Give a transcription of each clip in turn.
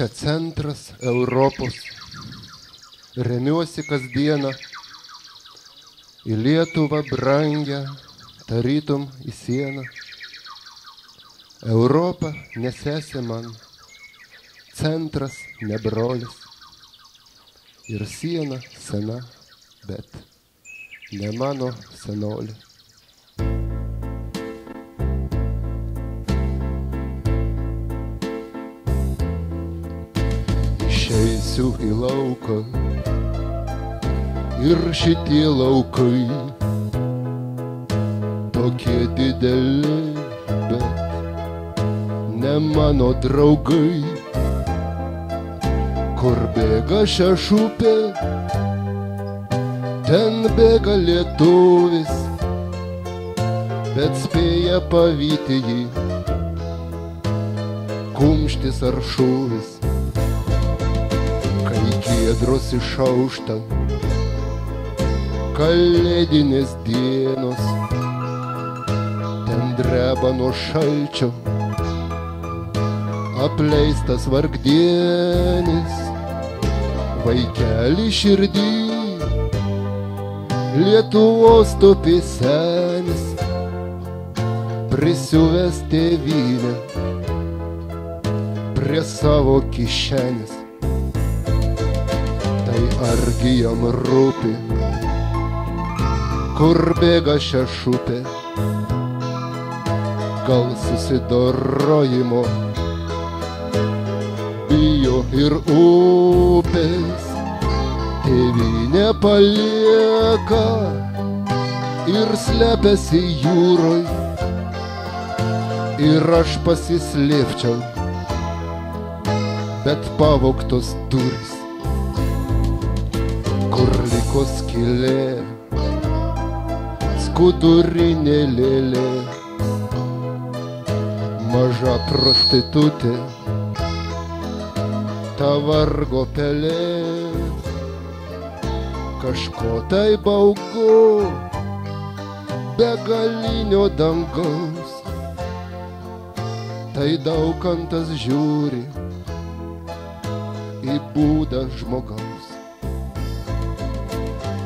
Čia centras Europos. Remiuosi kasdieną į Lietuvą brangę, tarytum į sieną. Europa nesesi man, centras ne brolis. Ir siena sena, bet ne mano senolė. Išeisiu į lauką ir šitie laukai tokie dideli, bet ne mano draugai. Kur bėga šešupė, ten bėga lietuvis, bet spėja pavyti jį kumštis ar šūvis. Kai giedros išaušta, kalėdinės dienos, ten dreba nuo šalčio apleistas vargdienis. Vaikeli širdį Lietuvos tupi senis, prisiuvęs tėvynę prie savo kišenės. Tai argi jam rūpi, kur bėga šešupė? Gal susidorojimo bijo ir upės, tėvynė palieka ir slepiasi jūroj. Ir aš pasislėpčiau, bet pavogtos durys, kur liko skylė, skudurinė lėlė, maža prostitutė, ta vargo pelė. Kažko tai baugu, begalinio dangaus, tai Daukantas žiūri į būdą žmogaus.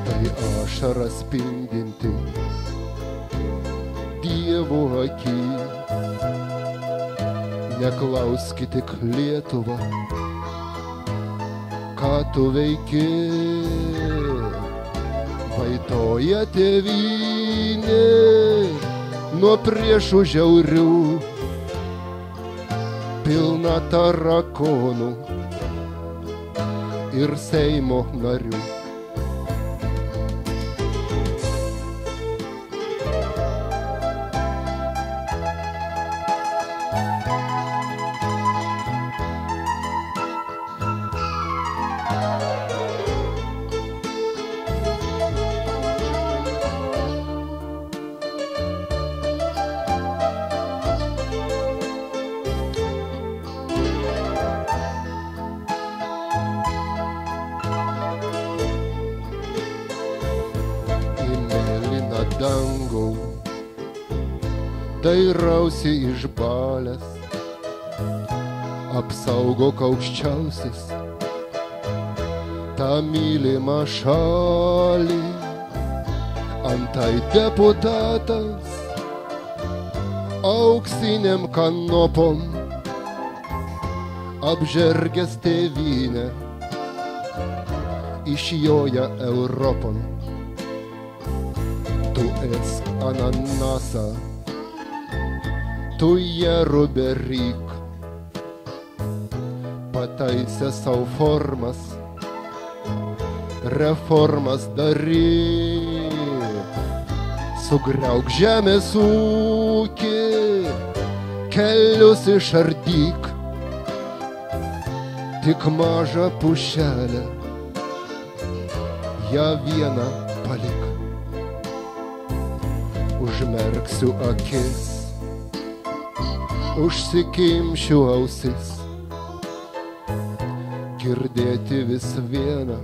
Tai ašara spindinti Dievo akį, neklauski tik Lietuvą, ką tu veiki. Vaitoja tėvynė nuo priešų žiaurių, pilna tarakonų ir Seimo narių. Dangau, dairausi išbalęs, apsaugok aukščiausias tą mylimą šalį. Antai deputatas auksiniam kanopom apžergęs tėvynę išjoja Europon. Tu ėsk ananasą, tu jerubę ryk, pataisę savo formas, reformas daryk. Sugriauk žemės ūkį, kelius išardyk, tik mažą pušelę, ją vieną palik. Užmerksiu akis, užsikimšiu ausis, girdėti vis vieną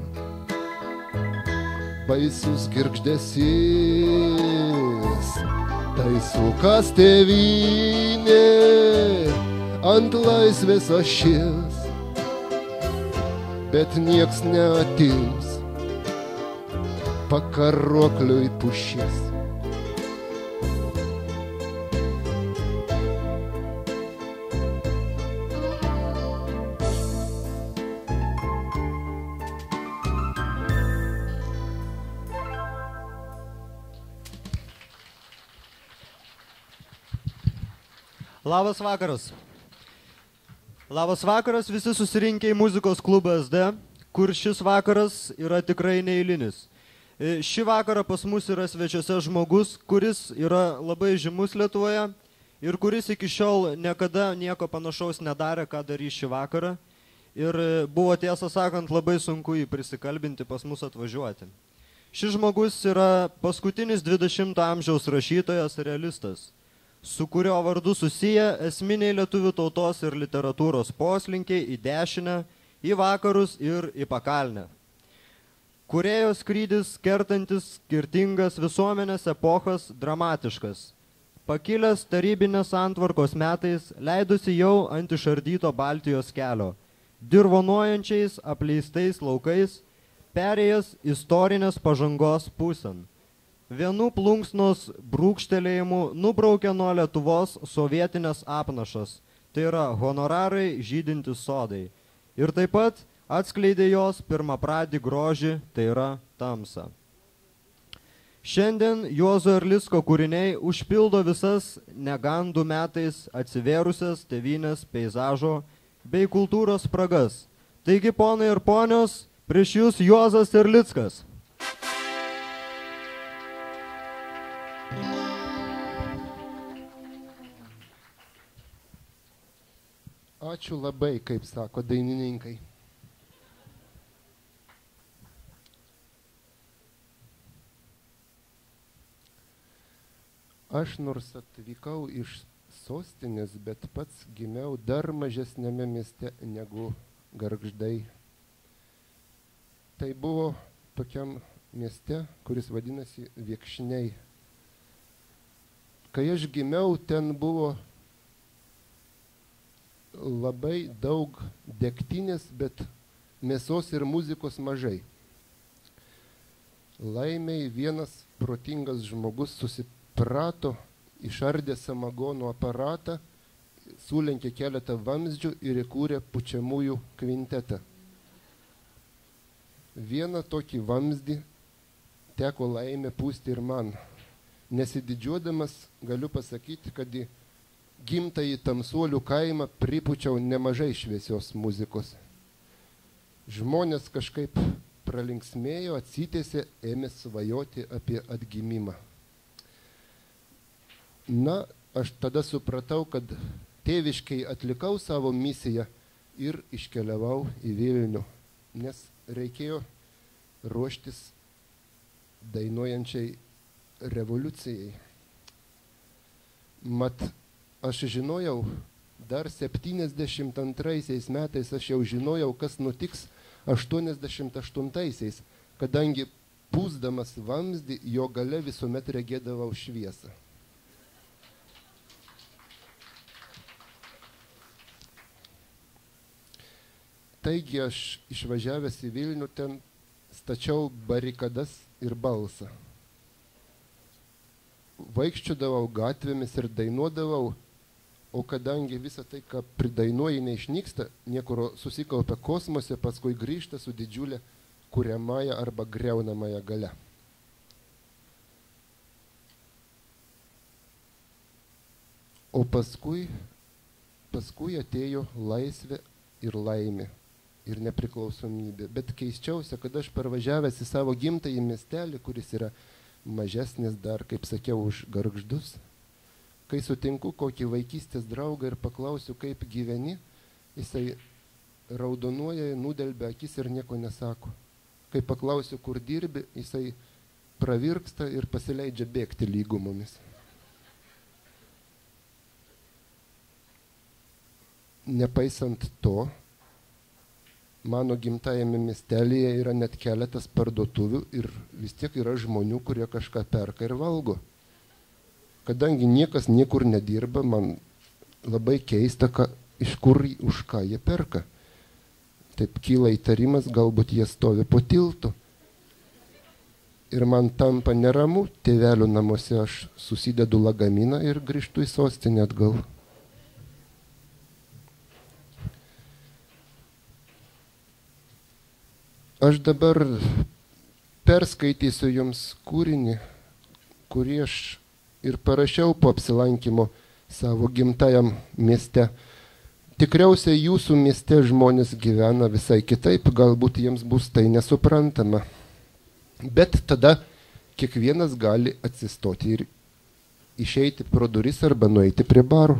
baisus girgždesys. Tai sukas tėvynė ant laisvės ašies, bet nieks neatims pakaruokliui pušies. Labas vakaras. Labas vakaras visi susirinkę į muzikos klubą SD, kur šis vakaras yra tikrai neeilinis. Šį vakarą pas mus yra svečiuose žmogus, kuris yra labai žymus Lietuvoje ir kuris iki šiol niekada nieko panašaus nedarė, ką darys šį vakarą. Ir buvo, tiesą sakant, labai sunku jį prisikalbinti pas mus atvažiuoti. Šis žmogus yra paskutinis 20 amžiaus rašytojas realistas, su kurio vardu susiję esminiai lietuvių tautos ir literatūros poslinkiai į dešinę, į vakarus ir į pakalnę. Kūrėjo skrydis kertantis skirtingas visuomenės epochas dramatiškas. Pakilęs tarybinės santvarkos metais leidusi jau ant išardyto Baltijos kelio, dirvonuojančiais apleistais laukais, perėjęs istorinės pažangos pusėn. Vienų plunksnos brūkštelėjimų nubraukė nuo Lietuvos sovietinės apnašas, tai yra honorarai žydintys sodai. Ir taip pat atskleidė jos pirmapradį grožį, tai yra tamsą. Šiandien Juozo Erlicko kūriniai užpildo visas negandų metais atsivėrusias tėvynės peizažo bei kultūros spragas. Taigi, ponai ir ponios, prieš jūs Juozas Erlickas. Ačiū labai, kaip sako dainininkai. Aš nors atvykau iš sostinės, bet pats gimiau dar mažesnėme mieste negu Gargždai. Tai buvo tokiam mieste, kuris vadinasi Viekšniai. Kai aš gimiau, ten buvo labai daug degtinės, bet mėsos ir muzikos mažai. Laimiai vienas protingas žmogus susiprato, išardė samagono aparatą, sulenkė keletą vamzdžių ir įkūrė pučiamųjų kvintetą. Vieną tokį vamzdį teko laimė pūsti ir man. Nesididžiuodamas galiu pasakyti, kad į gimtąjį Tamsuolių kaimą pripučiau nemažai šviesios muzikos. Žmonės kažkaip pralinksmėjo, atsitėsė, ėmė svajoti apie atgimimą. Na, aš tada supratau, kad tėviškai atlikau savo misiją ir iškeliavau į Vilnių, nes reikėjo ruoštis dainuojančiai revoliucijai. Mat, aš žinojau, dar 72 metais aš jau žinojau, kas nutiks 88-aisiais, kadangi pūsdamas vamzdį jo gale visuomet regėdavau šviesą. Taigi aš išvažiavęs į Vilnių ten stačiau barikadas ir balsą. Vaikščiodavau gatvėmis ir dainuodavau, o kadangi visą tai, ką pridainuoji, neišnyksta, niekur susikaupia kosmose, paskui grįžta su didžiulė kuriamąja arba greunamąja gale. O paskui atėjo laisvė ir laimė ir nepriklausomybė. Bet keisčiausia, kad aš parvažiavęs į savo gimtąjį miestelį, kuris yra mažesnis dar, kaip sakiau, už Gargždus, kai sutinku kokį vaikystės draugą ir paklausiu, kaip gyveni, jisai raudonuoja, nudelbia akis ir nieko nesako. Kai paklausiu, kur dirbi, jisai pravirksta ir pasileidžia bėgti lygumomis. Nepaisant to, mano gimtajame miestelėje yra net keletas parduotuvių ir vis tiek yra žmonių, kurie kažką perka ir valgo. Kadangi niekas niekur nedirba, man labai keista, iš kur už ką jie perka. taip kyla įtarimas, galbūt jie stovi po tiltu. Ir man tampa neramu, tėvelių namuose aš susidedu lagaminą ir grįžtu į sostinę atgal. Aš dabar perskaitysiu jums kūrinį, kurį aš ir parašiau po apsilankimo savo gimtajam mieste. Tikriausiai jūsų mieste žmonės gyvena visai kitaip, galbūt jiems bus tai nesuprantama. Bet tada kiekvienas gali atsistoti ir išeiti pro duris arba nueiti prie barų.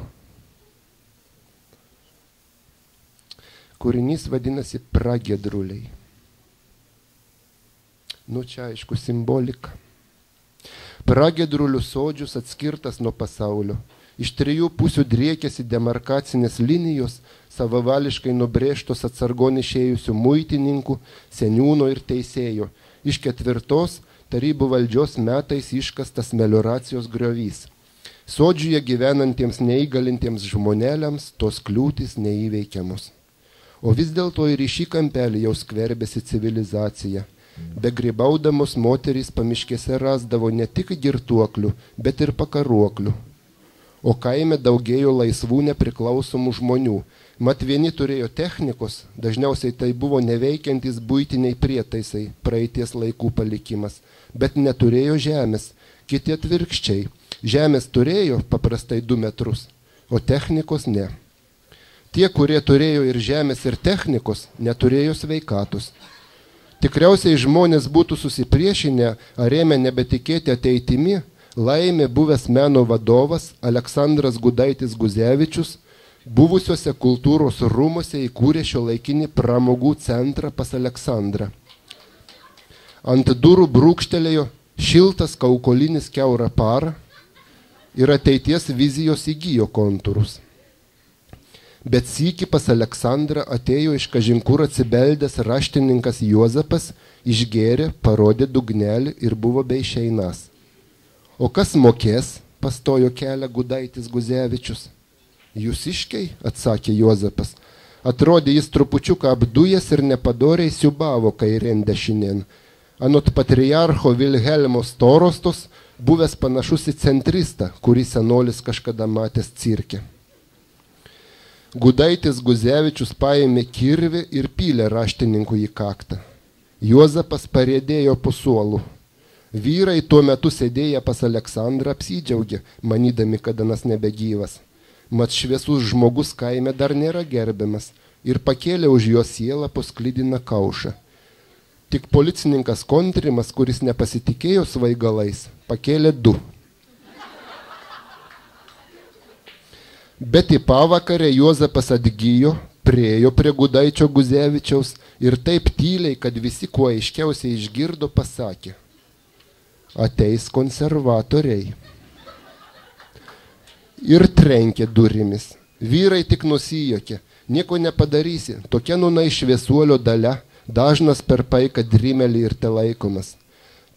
Kūrinys vadinasi Pragiedruliai. Nu čia aišku simbolika. Pragiedrulių sodžius atskirtas nuo pasaulio. Iš 3 pusių driekėsi demarkacinės linijos, savavališkai nubrėžtos atsargon išėjusių muitininkų, seniūno ir teisėjo. Iš 4 tarybų valdžios metais iškastas melioracijos griovys. Sodžiuje gyvenantiems neįgalintiems žmoneliams tos kliūtys neįveikiamos. O vis dėlto ir į šį kampelį jau skverbėsi civilizacija. Begrybaudamos moterys pamiškėse rasdavo ne tik girtuoklių, bet ir pakaruoklių. O kaime daugėjo laisvų nepriklausomų žmonių. Mat vieni turėjo technikos, dažniausiai tai buvo neveikiantys buitiniai prietaisai, praeities laikų palikimas, bet neturėjo žemės, kiti atvirkščiai. Žemės turėjo paprastai 2 metrus, o technikos ne. Tie, kurie turėjo ir žemės, ir technikos, neturėjo sveikatos. Tikriausiai žmonės būtų susipriešinę, ar ėmė nebetikėti ateitimi, laimė buvęs meno vadovas Aleksandras Gudaitis Guzevičius, buvusiuose kultūros rūmuose įkūrė šiuolaikinį pramogų centrą pas Aleksandrą. Ant durų brūkštelėjo šiltas kaukolinis kiaurą parą ir ateities vizijos įgijo kontūrus. Bet sykį pas Aleksandrą atėjo iš kažinkur atsibeldęs raštininkas Juozapas, išgėrė, parodė dugnelį ir buvo be išeinas. O kas mokės, pastojo kelią Gudaitis Guzevičius. Jūsiškiai, atsakė Juozapas. Atrodė jis trupučiuką apdujęs ir nepadoriai siubavo kairėn dešinėn. Anot patriarcho Vilhelmo Storostos, buvęs panašus į centristą, kurį senolis kažkada matęs cirke. Gudaitis Guzevičius paėmė kirvį ir pylė raštininkų į kaktą. Juozapas parėdėjo po suolu. Vyrai tuo metu sėdėję pas Aleksandrą apsidžiaugė, manydami, kad anas nebegyvas. Mat šviesus žmogus kaime dar nėra gerbiamas ir pakėlė už jo sielą po sklidiną kaušą. Tik policininkas Kontrimas, kuris nepasitikėjo svaigalais, pakėlė 2. Bet į pavakarę Juozapas atgijo, priėjo prie Gudaičio Guzevičiaus ir taip tyliai, kad visi kuo aiškiausiai išgirdo, pasakė: ateis konservatoriai. Ir trenkė durimis. Vyrai tik nusijuokė. Nieko nepadarysi. Tokia nūnai šviesuolio dalia, dažnas per paiką drimelį ir telaikomas.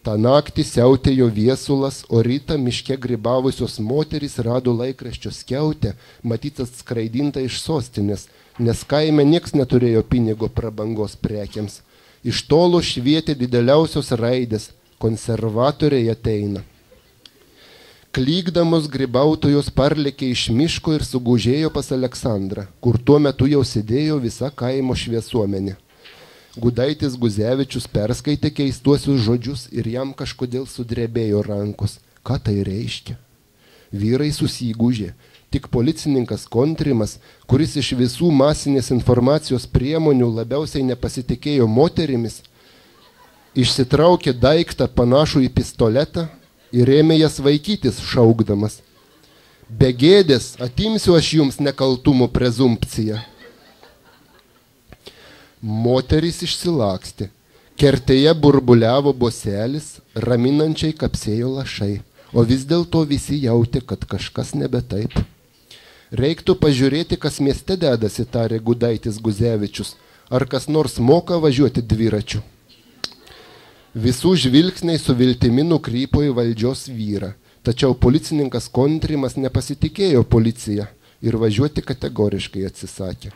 Ta naktį siautė jo viesulas, o rytą miške grybavusios moterys rado laikraščio skiautę, matyt atskraidintą iš sostinės, nes kaime nieks neturėjo pinigo prabangos prekiams. Iš tolo švietė dideliausios raidės: konservatoriai ateina. Klykdamos grybautojos parlėkė iš miško ir sugužėjo pas Aleksandrą, kur tuo metu jau sėdėjo visa kaimo šviesuomenė. Gudaitis Guzevičius perskaitė keistuosius žodžius ir jam kažkodėl sudrebėjo rankos. Ką tai reiškia? Vyrai susigūžė. Tik policininkas Kontrimas, kuris iš visų masinės informacijos priemonių labiausiai nepasitikėjo moterimis, išsitraukė daiktą panašų į pistoletą ir ėmė jas vaikytis, šaukdamas: be gėdės atimsiu aš jums nekaltumo prezumpciją. Moterys išsilakstė. Kertėje burbuliavo boselis, raminančiai kapsėjo lašai, o vis dėlto visi jautė, kad kažkas nebe taip. Reiktų pažiūrėti, kas mieste dedasi, tarė Gudaitis Guzevičius. Ar kas nors moka važiuoti dviračiu? Visų žvilgsniai su viltimi nukrypo į valdžios vyrą, tačiau policininkas Kontrimas nepasitikėjo policija ir važiuoti kategoriškai atsisakė.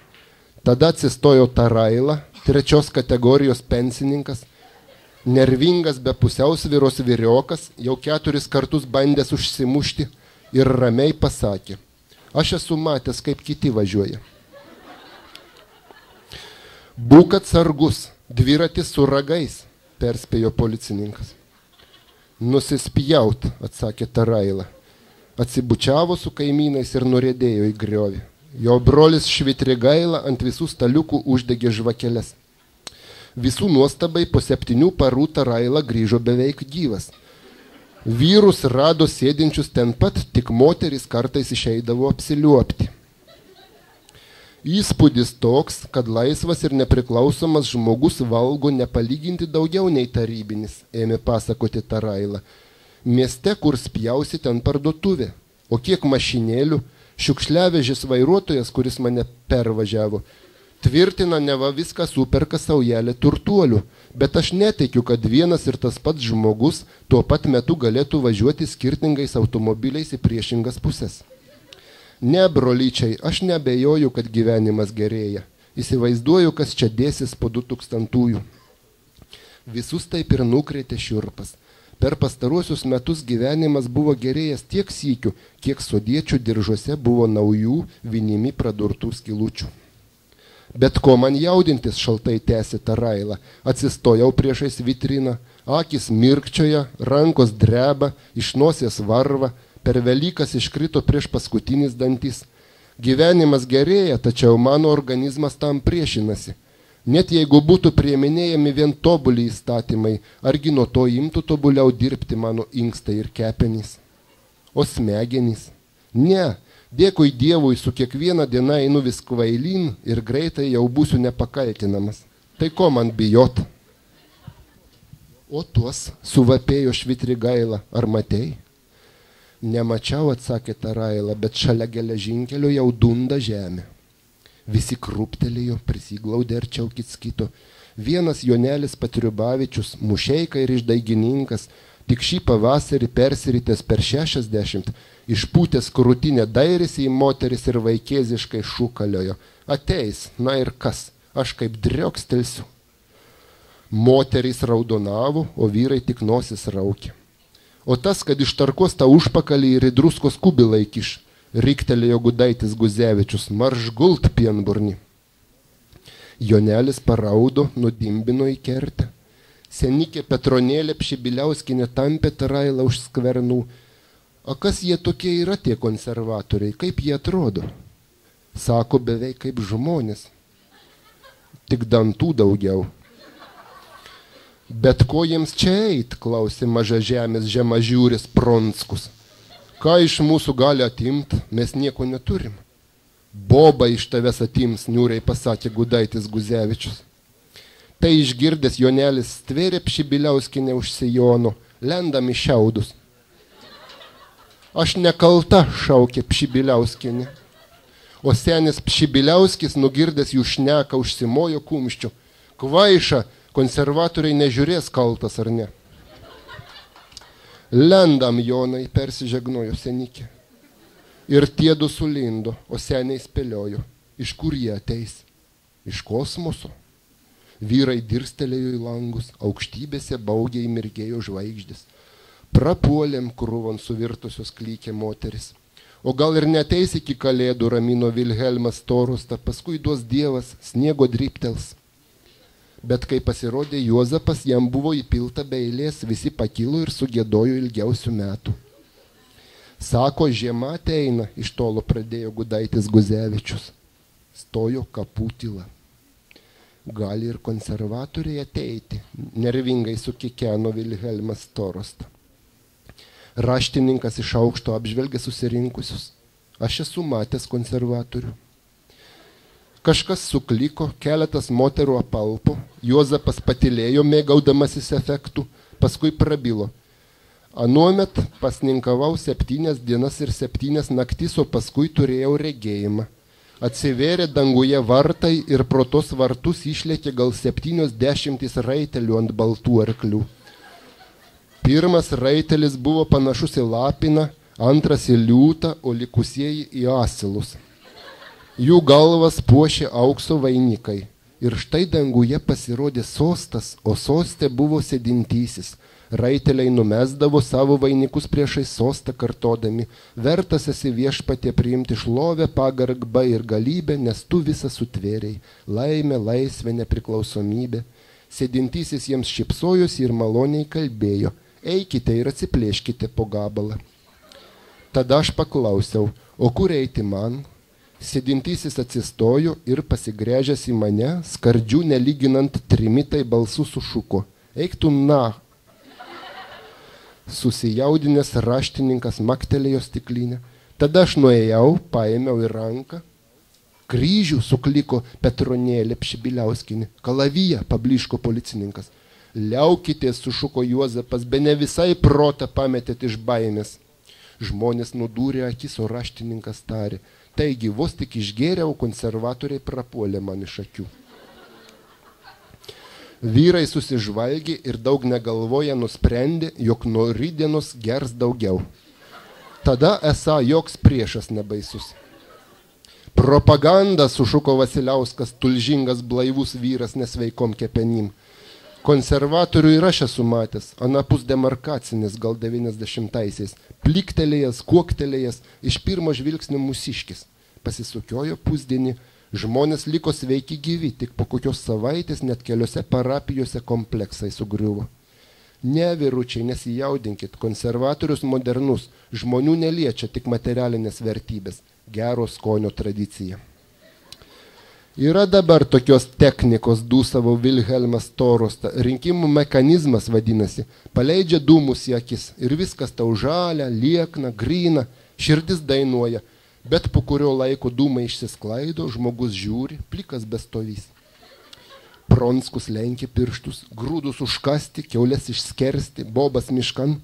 Tada atsistojo Taraila, 3 kategorijos pensininkas, nervingas be pusiausvyros vyriokas, jau 4 kartus bandęs užsimušti ir ramiai pasakė: aš esu matęs, kaip kiti važiuoja. Būk atsargus, dviratis su ragais, perspėjo policininkas. Nusispjaut, atsakė Taraila. Atsibučiavo su kaimynais ir nuriedėjo į griovį. Jo brolis Švitrigaila ant visų staliukų uždegė žvakeles. Visų nuostabai po 7 parų Taraila grįžo beveik gyvas. Vyrus rado sėdinčius ten pat, tik moteris kartais išeidavo apsiliuopti. Įspūdis toks, kad laisvas ir nepriklausomas žmogus valgo nepalyginti daugiau nei tarybinis, ėmė pasakoti Taraila. Mieste, kur spjausi, ten parduotuvė, o kiek mašinėlių, šiukšliavežis vairuotojas, kuris mane pervažiavo, tvirtina, neva viską superka saujelė turtuolių, bet aš netikiu, kad vienas ir tas pats žmogus tuo pat metu galėtų važiuoti skirtingais automobiliais į priešingas pusės. Ne, brolyčiai, aš nebejoju, kad gyvenimas gerėja. Įsivaizduoju, kas čia dėsis po 2000-ųjų. Visus taip ir nukrėtė šiurpas. Per pastaruosius metus gyvenimas buvo gerėjęs tiek sykių, kiek sodiečių diržuose buvo naujų vinimi pradurtų skylučių. Bet ko man jaudintis, šaltai tęsė Taraila. Atsistojau priešais vitriną, akis mirkčioja, rankos dreba, iš nosies varva, per Velykas iškrito prieš paskutinis dantis. Gyvenimas gerėja, tačiau mano organizmas tam priešinasi. Net jeigu būtų prieminėjami vien tobuli įstatymai, argi nuo to imtų tobuliau dirbti mano inkstai ir kepenys. O smegenys? Ne, dėkui Dievui, su kiekviena diena einu vis kvailyn ir greitai jau būsiu nepakaltinamas. Tai ko man bijot? O tuos, suvapėjo Švitrigaila, ar matei? Nemačiau, atsakė Taraila, bet šalia geležinkelio jau dunda žemė. Visi krūptelėjo, prisiglaudė arčiau kits kito. Vienas Jonelis Patriubavičius, mušeika ir išdaigininkas, tik šį pavasarį persiritęs per 60, išpūtęs krūtinę dairėsi į moteris ir vaikėziškai šūkaliojo. Ateis, na ir kas, aš kaip driokstelsiu. Moterys raudonavo, o vyrai tik nosis raukė. O tas, kad ištarkos tą užpakalį ir į druskos kubilą įkiš, riktelėjo Gudaitis Guzevičius, marš gult pienburni. Jonelis paraudo, nudimbino į kertę. Senikė Petronėlė Pšibiliauskinė tampė Tarailą už skvernų. O kas jie tokie yra, tie konservatoriai, kaip jie atrodo? Sako, beveik kaip žmonės. Tik dantų daugiau. Bet ko jiems čia eit, klausė mažažemės žemažiūris Pronskus. Ką iš mūsų gali atimt, mes nieko neturim. Boba iš tavęs atims, niūriai pasakė Gudaitis Guzevičius. Tai išgirdęs Jonelis stvėrė Pšibiliauskinę už sijono, lendam į šiaudus. Aš nekalta, šaukė Pšibiliauskinė. O senis Pšibiliauskis, nugirdęs jų šneką, užsimojo kumščiu. Kvaiša, konservatoriai nežiūrės, kaltas ar ne. Lendam, Jonai, persižegnojo senikė. Ir tiedu sulindo, o seniai spėliojo. Iš kur jie ateis? Iš kosmoso. Vyrai dirstelėjo į langus, aukštybėse baugiai mirgėjo žvaigždės. Prapuolėm krūvon suvirtusios klykė moteris. O gal ir neteis iki kalėdų, ramino Vilhelmas Torusta, paskui duos Dievas, sniego dryptels. Bet kai pasirodė Juozapas, jam buvo įpilta be eilės, visi pakilo ir sugiedojo ilgiausių metų. Sako, žiema ateina, iš tolo pradėjo Gudaitis Guzevičius. Stojo kapų tyla. Gali ir konservatoriai ateiti, nervingai sukikeno Vilhelmas Torusta. Raštininkas iš aukšto apžvelgė susirinkusius. Aš esu matęs konservatorių. Kažkas sukliko, keletas moterų apalpo, Juozapas patylėjo, mėgaudamasis efektų, paskui prabilo. Anuomet pasninkavau 7 dienas ir 7 naktis, o paskui turėjau regėjimą. Atsivėrė danguje vartai ir pro tos vartus išlėkė gal 70 raitelių ant baltų arklių. Pirmas raitelis buvo panašus į lapiną, antras į liūtą, o likusieji į asilus. Jų galvas puošė aukso vainikai. Ir štai danguje pasirodė sostas, o soste buvo sėdintysis. Raiteliai numesdavo savo vainikus priešais sostą kartodami: vertas esi viešpatie priimti šlovę, pagarbą ir galybę, nes tu visą sutvėrei, laimę, laisvę, nepriklausomybę. Sėdintysis jiems šypsojosi ir maloniai kalbėjo: eikite ir atsiplėškite po gabalą. Tada aš paklausiau: o kur eiti man? Sėdintysis atsistojo ir pasigręžęs į mane, skardžių nelyginant trimitai balsų sušuko: eik tu na. Susijaudinęs raštininkas maktelėjo stiklinę. Tada aš nuėjau, paėmiau į ranką. Kryžių, sukliko Petronėlė Pšibiliauskinė. Kalaviją, pabliško policininkas. Liaukitės, sušuko Juozapas, be ne visai protą pametėt iš baimės. Žmonės nudūrė akis, o raštininkas tarė: taigi, vos tik išgėriau, konservatoriai prapuolė man iš akių. Vyrai susižvalgė ir daug negalvoja nusprendė, jog nuo rytdienos gers daugiau. Tada esą joks priešas nebaisus. Propaganda, sušuko Vasiliauskas, tulžingas blaivus vyras nesveikom kepenim. Konservatorių ir aš esu matęs, anapus demarkacinis, gal 90-aisiais, pliktelėjęs, kuoktelėjęs, iš pirmo žvilgsnio mūsiškis. Pasisukiojo pusdienį, žmonės liko sveiki gyvi, tik po kokios savaitės net keliose parapijose kompleksai sugriuvo. Ne, vyručiai, nesijaudinkit, konservatorius modernus, žmonių neliečia tik materialinės vertybės, gero skonio tradicija. Yra dabar tokios technikos, dūsavo Vilhelmas Torosta, rinkimų mechanizmas vadinasi, paleidžia dūmus į akis ir viskas tau žalia, liekna, gryna, širdis dainuoja, bet po kurio laiko dūmai išsisklaido, žmogus žiūri, plikas bestovys. Pronskus lenkė pirštus, grūdus užkasti, kiaulės išskersti, bobas miškan.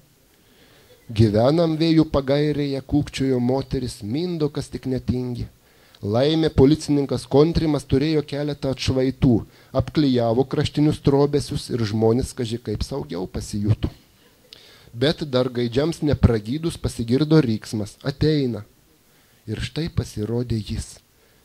Gyvenam vėjų pagairėje, kūkčiojo moteris, mindo, kas tik netingi. Laimė policininkas Kontrimas turėjo keletą atšvaitų, apklijavo kraštinius trobesius ir žmonės kaži kaip saugiau pasijuto. Bet dar gaidžiams nepragydus pasigirdo ryksmas: ateina. Ir štai pasirodė jis.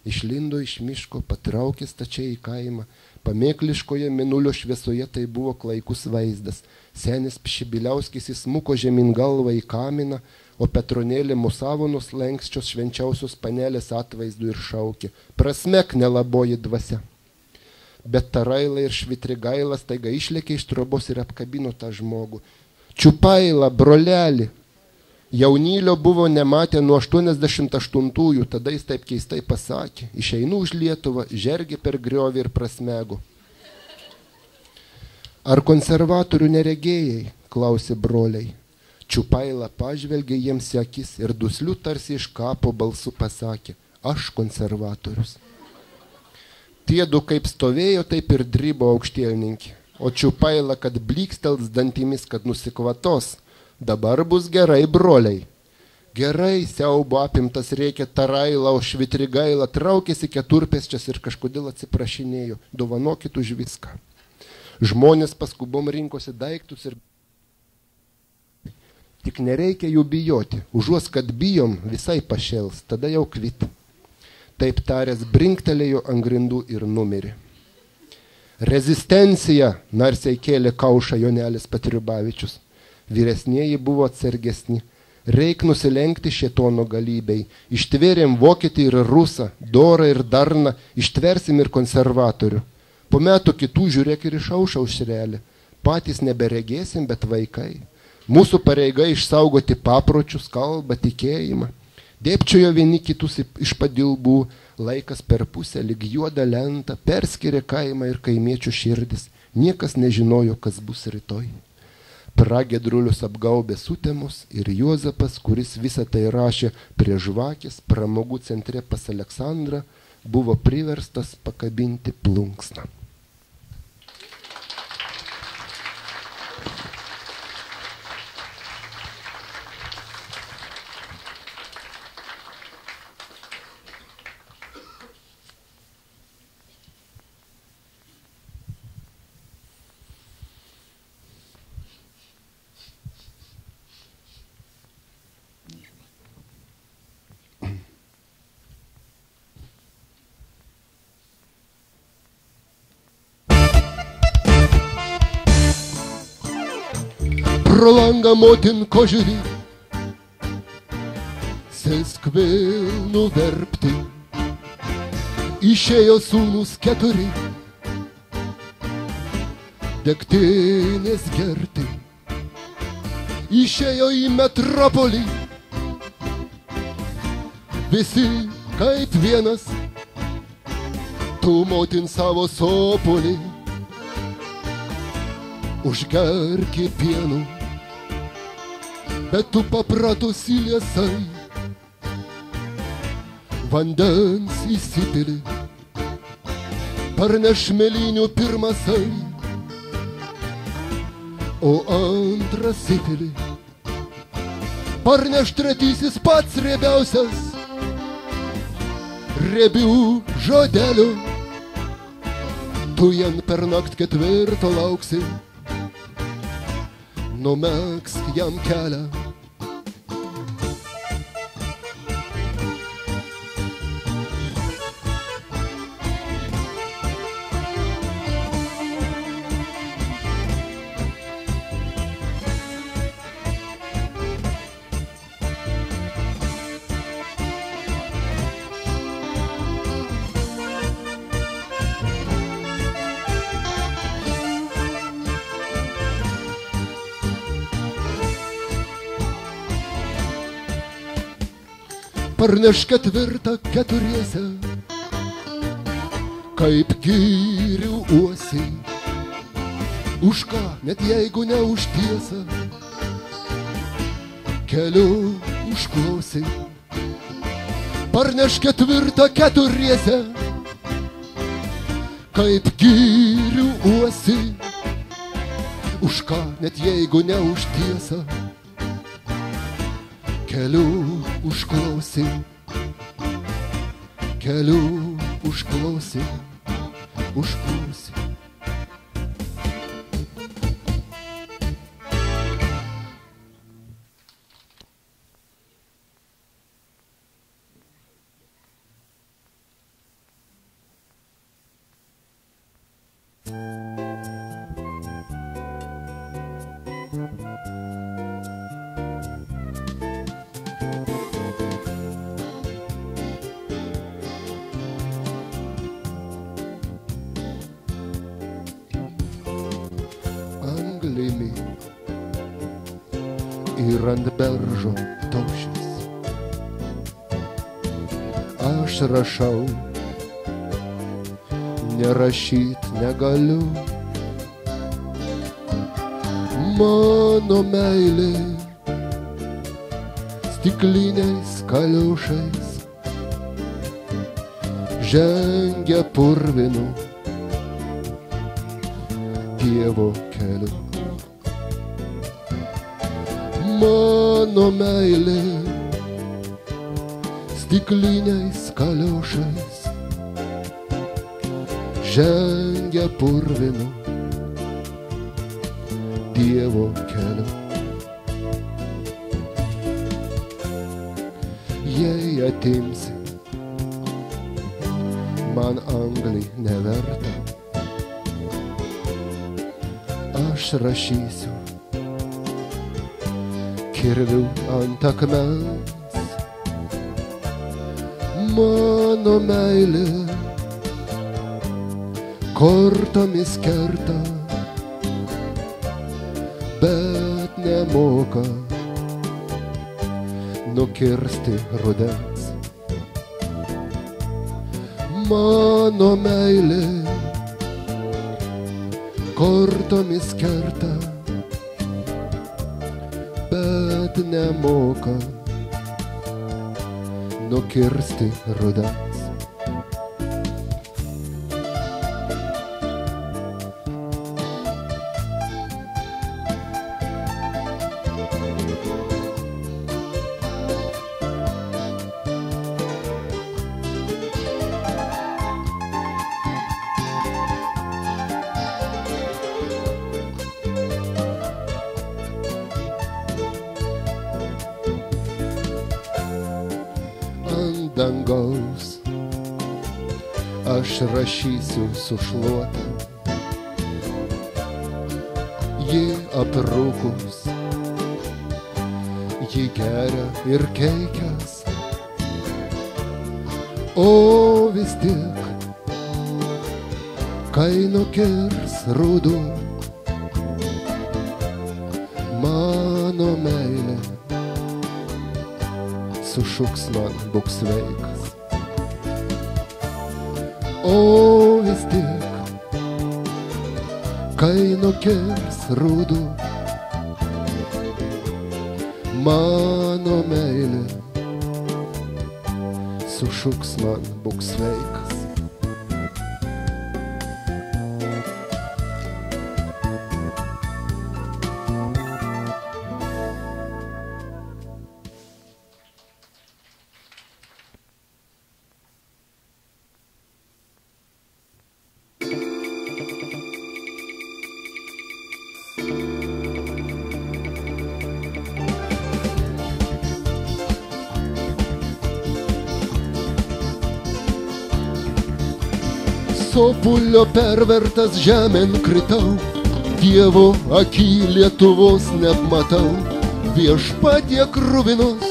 Išlindo iš miško, patraukė stačiai į kaimą. Pamėkliškoje mėnulio šviesoje tai buvo klaikus vaizdas. Senis Pšibiliauskis įsmuko žemyn galvą į kaminą, o Petronėlė musavo nuo slenkščios švenčiausios panelės atvaizdu ir šaukė: prasmek, nelaboji dvasia. Bet Taraila ir Švitrigaila staiga išlėkė iš trobos ir apkabino tą žmogų. Čiupaila, broleli. Jaunylio buvo nematę nuo 88-ųjų, tada jis taip keistai pasakė: išeinu už Lietuvą, žergė per griovį ir prasmego. Ar konservatorių neregėjai, klausė broliai. Čiupaila pažvelgė jiems į akis ir dusliu tarsi iš kapo balsu pasakė: aš konservatorius. Tiedu kaip stovėjo, taip ir drybo aukštielninkė, o Čiupaila, kad blykstels dantimis, kad nusikvatos: dabar bus gerai, broliai. Gerai, siaubo apimtas reikia Taraila, o Švitrigaila traukėsi keturpėsčias ir kažkodėl atsiprašinėjo: dovanokit už viską. Žmonės paskubom rinkosi daiktus ir tik nereikia jų bijoti. Užuos, kad bijom, visai pašėls, tada jau kvit. Taip taręs brinktelėjo ant grindų ir numirė. Rezistencija, narsiai kėlė kaušą Jonelis Patriubavičius. Vyresnieji buvo atsargesni. Reik nusilenkti šėtono galybei. Ištvėrėm vokietį ir rusą, dorą ir darną, ištversim ir konservatorių. Po metų kitų žiūrėk ir išauš aušrelį. Patys neberegėsim, bet vaikai. Mūsų pareiga išsaugoti papročius, kalbą, tikėjimą. Dėpčiojo vieni kitus iš padilbų, laikas per pusę lyg juodą lentą, perskiria kaimą ir kaimiečių širdis. Niekas nežinojo, kas bus rytoj. Pragiedrulius apgaubė sutemos ir Juozapas, kuris visą tai rašė prie žvakės pramogų centre pas Aleksandrą, buvo priverstas pakabinti plunksną. pro langą motinko žiūri, sėsk vėl nuverpti, išėjo sūnus 4, degtinės gerti, išėjo į metropolį, visi kaip vienas, tu motin savo sopolį, užgerki pienu, bet tu papratusi liesai, vandens įsipili, parneš mėlynių pirmasai, o antras įpili, parneš tretysis pats riebiausias, riebių žodelių, tu jam per nakt 4 lauksi, numegzk jam kelią. Parneš 4 keturiese, kaip girių uosiai, už ką, net jeigu ne už tiesą, keliu užklausi. Parneš 4 keturiese, kaip girių uosiai, už ką, net jeigu ne už tiesą, keliu užklausi, keliu užklausi, užklausi. Ir ant beržo taušis aš rašau, nerašyt negaliu. Mano meilė stikliniais kaliošais žengia purvinu Dievo keliu. Mano meilė stikliniais kaliošais žengia purvinu Dievo keliu. Jei atimsi man anglį neverta, aš rašysiu kirviu ant akmens. Mano meilė kortomis kerta, bet nemoka nukirsti rudens. Mano meilė kortomis kerta, bet nemoka nukirsti rudens. Dangaus aš rašysiu su šluota, ji aprūkus jį geria ir keikias. O vis tiek, kai nukirs ruduo, mano meilė, sušuks man, būk sveikas. O vis tiek, kai nukirs ruduo, mano meilė, sušuks man, būk sveikas. Sopulio pervertas žemėn kritau, Dievo akį Lietuvos neapmatau, viešpatie kruvinos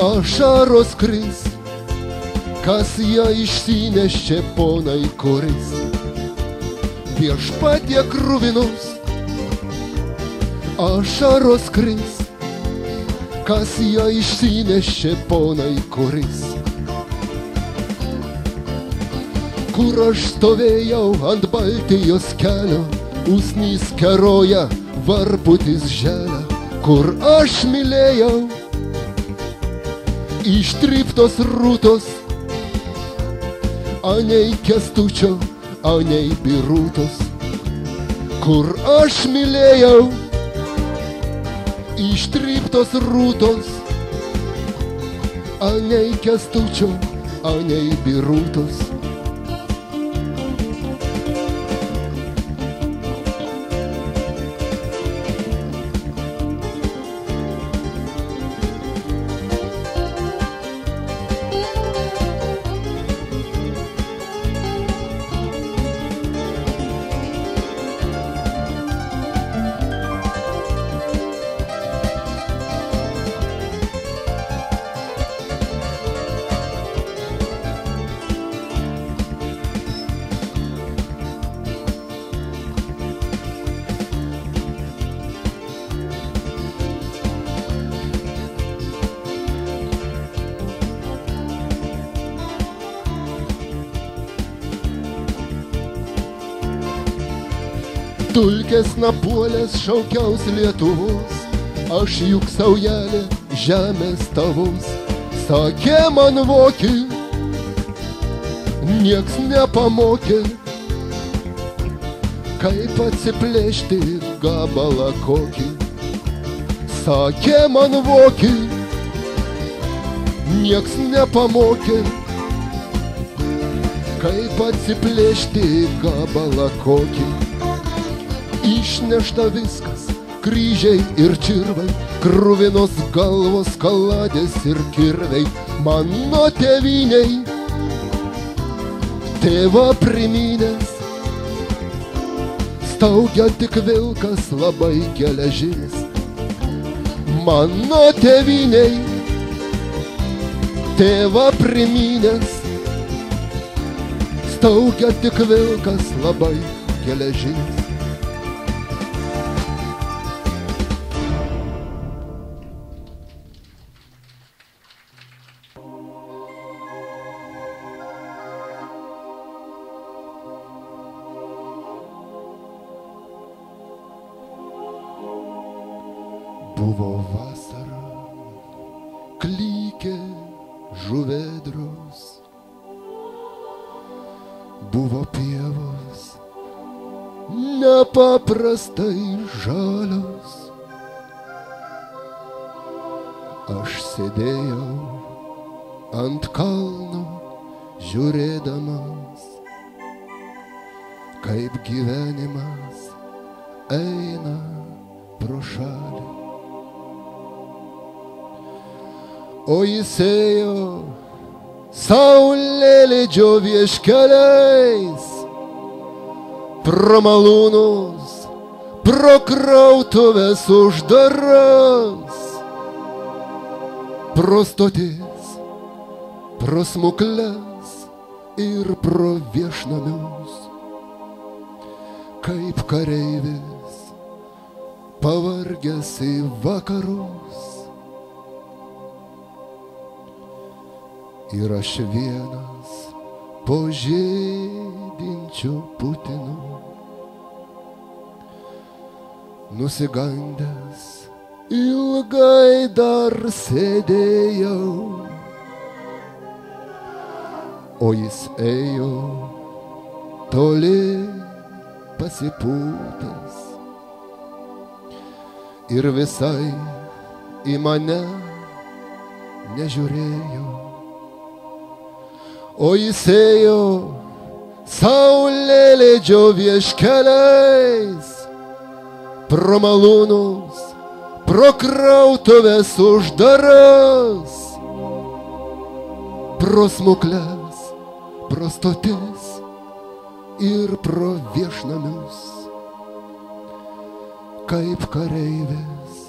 ašaros kris, kas ją išsinešė ponai kuris. Viešpatie kruvinos ašaros kris, kas ją išsinešė ponai kuris. Kur aš stovėjau ant Baltijos kelio, usnys keroja, varputis želia. Kur aš mylėjau, ištryptos rūtos, anei Kęstučio, anei Birūtos. Kur aš mylėjau, ištryptos rūtos, anei Kęstučio, anei Birūtos. Dulkės napuolės šaukiaus Lietuvos, aš juk saujelė žemės tavos. Sakė man voki, nieks nepamokė, kaip atsiplėšti gabalą kokį. Sakė man voki, nieks nepamokė, kaip atsiplėšti gabalą kokį. Išnešta viskas, kryžiai ir čirvai, kruvinos galvos, kaladės ir kirviai. Mano tėviniai, tėvą priminęs, staugia tik vilkas labai geležinis. Mano tėviniai, tėvą priminęs, staugia tik vilkas labai geležinis. Buvo vasara, klykė žuvėdros, buvo pievos nepaprastai žalios. Aš sėdėjau ant kalno žiūrėdamas, kaip gyvenimas eina pro šalį. O jis ėjo saulėlydžio vieškeliais, pro malūnus, pro krautuvės uždaras, pro stotis, pro smukles ir pro viešnamius, kaip kareivis pavargęs į vakarus. Ir aš vienas po žydinčių putinų, nusigandęs ilgai dar sėdėjau, o jis ėjo toli pasipūtęs ir visai į mane nežiūrėjo. O jis ėjo saulėlydžio vieškeliais, pro malūnus, pro krautuvės uždaras, pro smukles, pro stotis ir pro viešnamius, kaip kareivis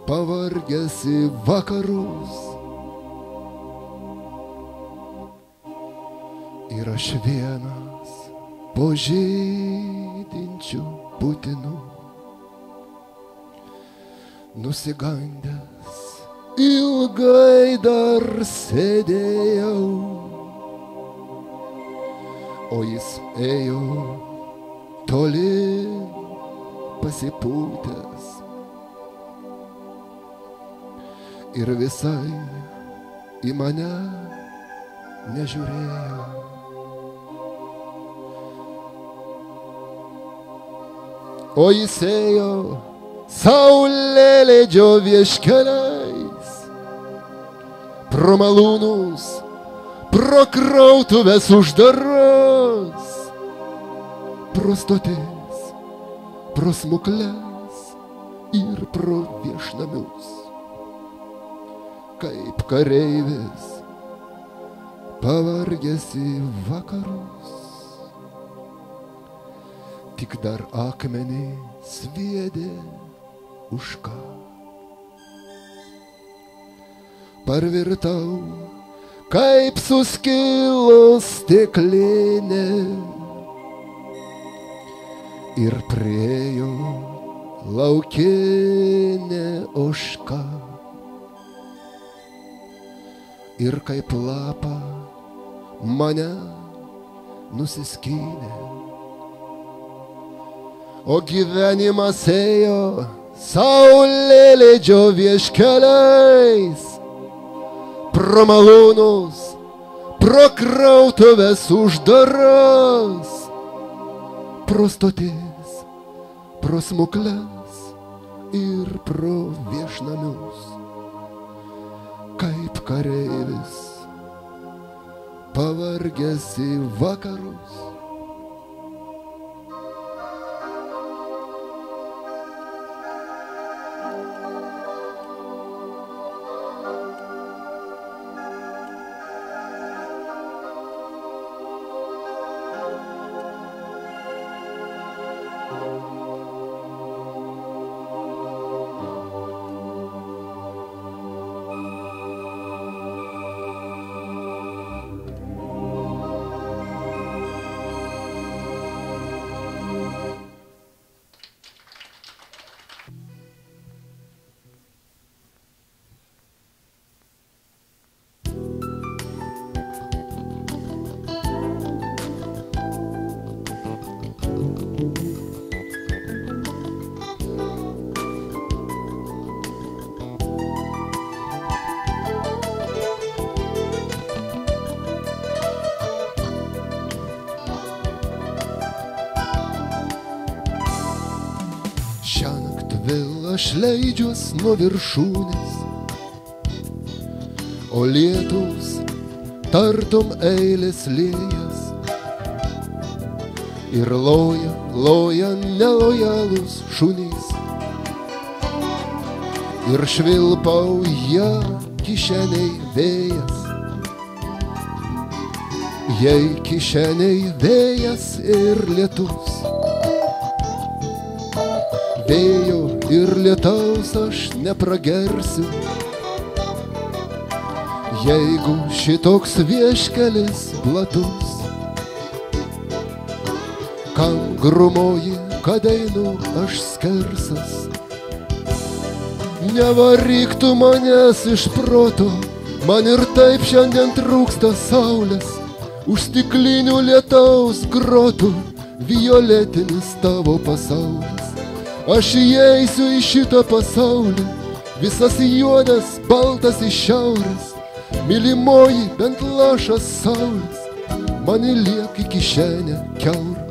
pavargęs į vakarus. Ir aš vienas po žydinčių putinų, nusigandęs ilgai dar sėdėjau, o jis ėjo toli pasipūtęs ir visai į mane nežiūrėjo. O jis ėjo saulėlydžio vieškeliais, pro malūnus, pro krautuvės uždaras, pro stotis, pro smukles ir pro viešnamius, kaip kareivis pavargęs į vakarus. Tik dar akmenį sviedė už ką. Parvirtau, kaip suskilo stiklinė, ir priėjo laukinė ožka. Ir kaip lapą mane nusiskynė. O gyvenimas ėjo saulėlydžio vieškeliais, pro malūnus, pro krautuvės uždaras, pro stotis, pro smukles ir pro viešnamius, kaip kareivis pavargęs į vakarus. Šiąnakt vėl aš leidžiuos nuo viršūnės, o lietus tartum eilės liejas. Ir loja, loja nelojalus šunys, ir švilpauja kišeniai vėjas. Jei kišeniai vėjas ir lietus, Vėjo ir lietaus aš nepragersiu, jeigu šitoks vieškelis platus. Kam grumoji, kad einu aš skersas, nevaryk tu manęs iš proto, man ir taip šiandien trūksta saulės, už stiklinių lietaus grotų, violetinis tavo pasaulis. Aš įeisiu į šitą pasaulį, visas juodas, baltas iš šiaurės, mylimoji bent lašas saulės, man įliek į kišenę kiaurą.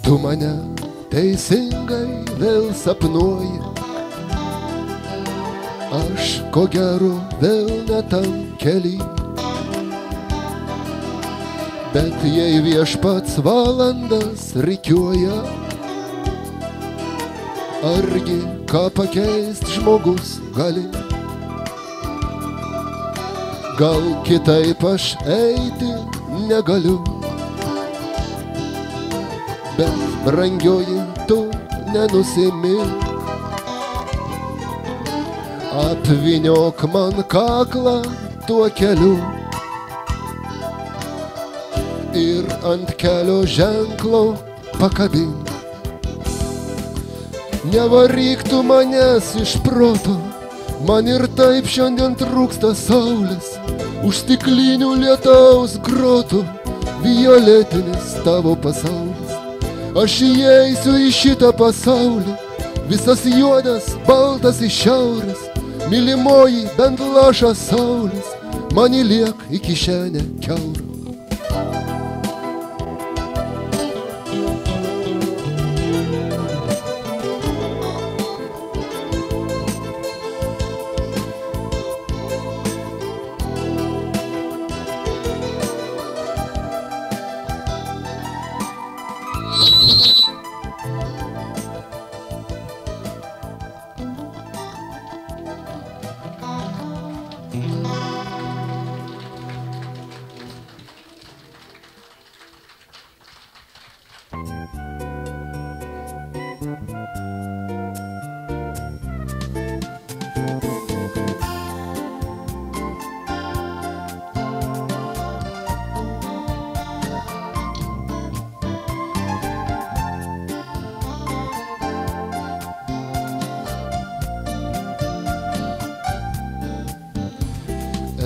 Tu mane teisingai vėl sapnuoji, aš ko gero vėl ne tam kely. Bet jei viešpats valandas rikiuoja, argi ką pakeist žmogus gali? Gal kitaip aš eiti negaliu, bet brangioji tu nenusimink, apvyniok man kaklą tuo keliu ir ant kelio ženklo pakabink. Nevaryk tu manęs iš proto, man ir taip šiandien trūksta saulės, už stiklinių lietaus grotų, violetinis tavo pasaulis. Aš įeisiu į šitą pasaulį, visas juodas, baltas iš šiaurės, mylimoji bent lašas saulės, man įliek į kišenę kiaurą.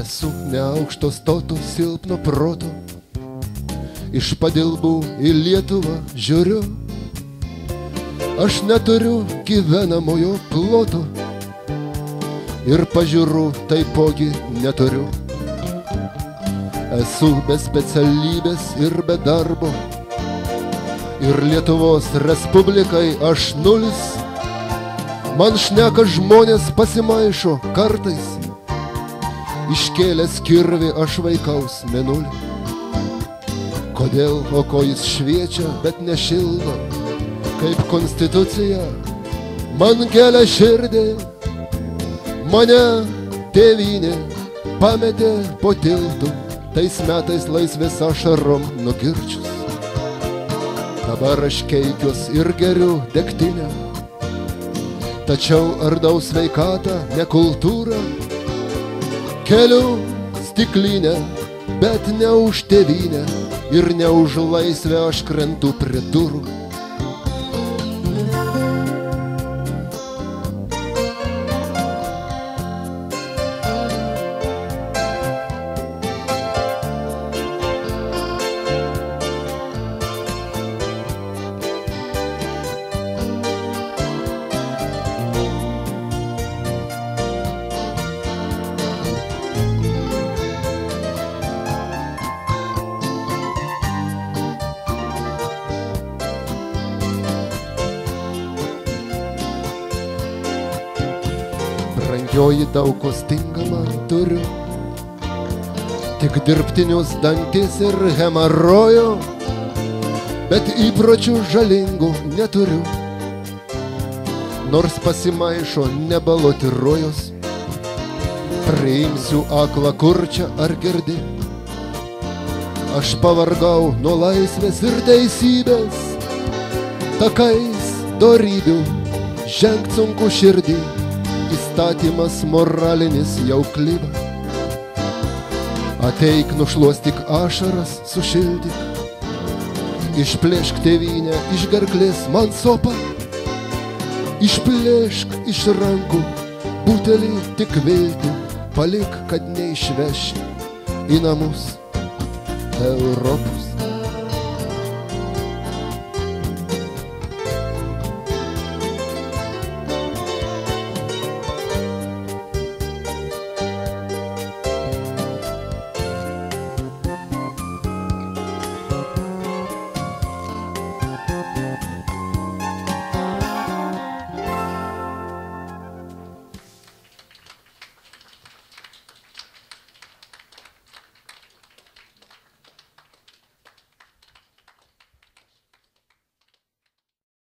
Esu neaukšto stoto, silpno proto, iš padilbų į Lietuvą žiūriu. Aš neturiu gyvenamojo ploto ir pažiūrų taipogi neturiu. Esu be specialybės ir be darbo, ir Lietuvos Respublikai aš nulis. Man šneka žmonės pasimaišo kartais, iškėlęs kirvį aš vaikaus mėnulį. Kodėl, o ko jis šviečia, bet nešildo, kaip konstitucija, man kelia širdį. Mane tėvynė pametė po tiltu, tais metais laisvės ašarom nukirčius. Dabar aš keikiuos ir geriu degtinę, tačiau ardau sveikatą, ne kultūrą. Keliu stiklinę, bet ne už tėvynę ir ne už laisvę aš krentu prie durų. brangioji daug ko stinga man turiu, tik dirbtinius dantis ir hemorojo, bet įpročių žalingų neturiu, nors pasimaišo nebaloti rojos, priimsiu aklą kurčią ar girdi. Aš pavargau nuo laisvės ir teisybės, takais dorybių žengt sunku širdį, įstatymas moralinis jau kliba. Ateik nušluostyk ašaras, sušildyk, išplėšk tėvynę iš gerklės man sopą, išplėšk iš rankų butelį tik viltį, palik, kad neišveši į namus Europos.